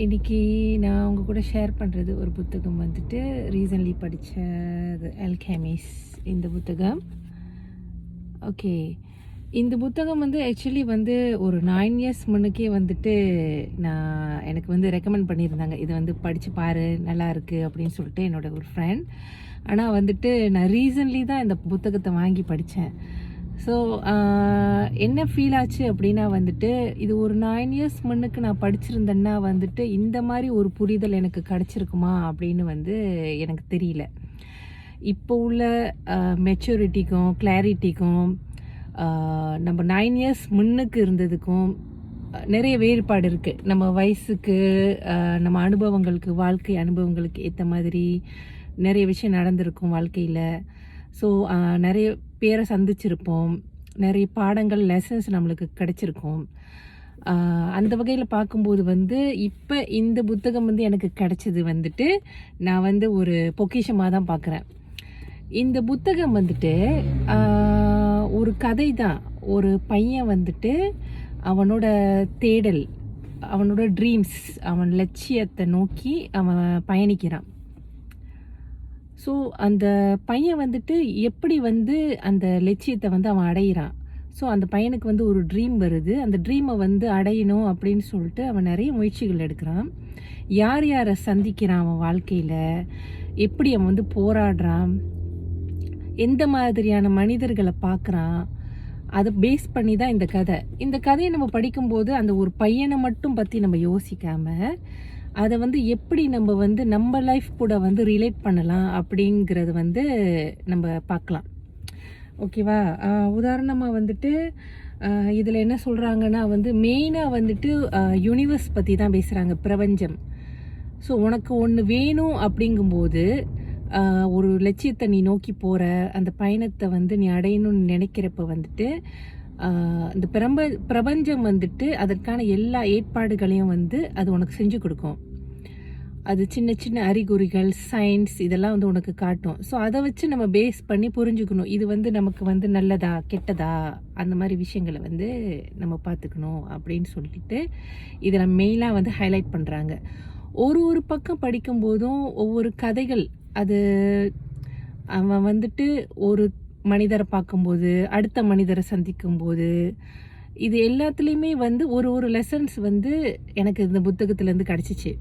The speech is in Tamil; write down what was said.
இன்றைக்கி நான் உங்கள் கூட ஷேர் பண்ணுறது ஒரு புத்தகம் வந்துட்டு ரீசன்ட்லி படித்த அல்கெமிஸ் இந்த புத்தகம். ஓகே, இந்த புத்தகம் வந்து ஆக்சுவலி வந்து ஒரு 9 இயர்ஸ் முன்னுக்கே வந்துட்டு எனக்கு வந்து ரெக்கமெண்ட் பண்ணியிருந்தாங்க. இதை வந்து படித்து பாரு, நல்லா இருக்குது அப்படின்னு சொல்லிட்டு என்னோட ஒரு ஃப்ரெண்ட். ஆனால் வந்துட்டு நான் ரீசன்ட்லி தான் இந்த புத்தகத்தை வாங்கி படித்தேன். ஸோ என்ன ஃபீல் ஆச்சு அப்படின்னா வந்துட்டு, இது ஒரு 9 இயர்ஸ் முன்னுக்கு நான் படிச்சிருந்தேன்னா வந்துட்டு இந்த மாதிரி ஒரு புரிதல் எனக்கு கிடச்சிருக்குமா அப்படின்னு வந்து எனக்கு தெரியல. இப்போ உள்ள மெச்சூரிட்டிக்கும் கிளாரிட்டிக்கும் நம்ம 9 இயர்ஸ் முன்னுக்கு இருந்ததுக்கும் நிறைய வேறுபாடு இருக்குது. நம்ம வயசுக்கு, நம்ம அனுபவங்களுக்கு, வாழ்க்கை அனுபவங்களுக்கு ஏற்ற மாதிரி நிறைய விஷயம் நடந்திருக்கும் வாழ்க்கையில். ஸோ நிறைய பேரை சந்திச்சிருப்போம், நிறைய பாடங்கள், லெசன்ஸ் நம்மளுக்கு கிடைச்சிருக்கும். அந்த வகையில் பார்க்கும்போது வந்து இப்போ இந்த புத்தகம் வந்து எனக்கு கிடைச்சது வந்துட்டு நான் வந்து ஒரு பொக்கிஷமாக தான் பார்க்குறேன். இந்த புத்தகம் வந்துட்டு ஒரு கதை தான். ஒரு பையன் வந்துட்டு அவனோட தேடல், அவனோட ட்ரீம்ஸ், அவன் லட்சியத்தை நோக்கி அவன் பயணிக்கிறான். ஸோ அந்த பையன் வந்துட்டு எப்படி வந்து அந்த லட்சியத்தை வந்து அவன் அடையிறான். ஸோ அந்த பையனுக்கு வந்து ஒரு ட்ரீம் வருது. அந்த ட்ரீமை வந்து அடையணும் அப்படின்னு சொல்லிட்டு அவன் நிறைய முயற்சிகள் எடுக்கிறான். யார் யாரை சந்திக்கிறான் அவன் வாழ்க்கையில், எப்படி அவன் வந்து போராடுறான், எந்த மாதிரியான மனிதர்களை பார்க்குறான், அதை பேஸ் பண்ணி தான் இந்த கதை. இந்த கதையை நம்ம படிக்கும்போது அந்த ஒரு பையனை மட்டும் பற்றி நம்ம யோசிக்காமல் அதை வந்து எப்படி நம்ம வந்து நம்ம லைஃப் கூட வந்து ரிலேட் பண்ணலாம் அப்படிங்கிறது வந்து நம்ம பார்க்கலாம். ஓகேவா? உதாரணமாக வந்துட்டு இதில் என்ன சொல்கிறாங்கன்னா வந்து மெயினாக வந்துட்டு யூனிவர்ஸ் பற்றி தான் பேசுகிறாங்க, பிரபஞ்சம். ஸோ உனக்கு ஒன்று வேணும் அப்படிங்கும்போது, ஒரு லட்சியத்தை நீ நோக்கி போகிற அந்த பயணத்தை வந்து நீ அடையணும்னு நினைக்கிறப்ப வந்துட்டு இந்த பிரபஞ்சம் வந்துட்டு அதற்கான எல்லா ஏற்பாடுகளையும் வந்து அது உனக்கு செஞ்சு கொடுக்கும். அது சின்ன சின்ன அறிகுறிகள், சயின்ஸ் இதெல்லாம் வந்து உனக்கு காட்டும். ஸோ அதை வச்சு நம்ம பேஸ் பண்ணி புரிஞ்சுக்கணும், இது வந்து நமக்கு வந்து நல்லதா கெட்டதா, அந்த மாதிரி விஷயங்களை வந்து நம்ம பார்த்துக்கணும் அப்படின்னு சொல்லிட்டு இதில் மெயினாக வந்து ஹைலைட் பண்ணுறாங்க. ஒரு பக்கம் படிக்கும்போதும் ஒவ்வொரு கதைகள், அது அவன் வந்துட்டு ஒரு மனிதரை பார்க்கும்போது, அடுத்த மனிதரை சந்திக்கும்போது, இது எல்லாத்துலேயுமே வந்து ஒரு லெசன்ஸ் வந்து எனக்கு இந்த புத்தகத்துலேருந்து கிடச்சிச்சு.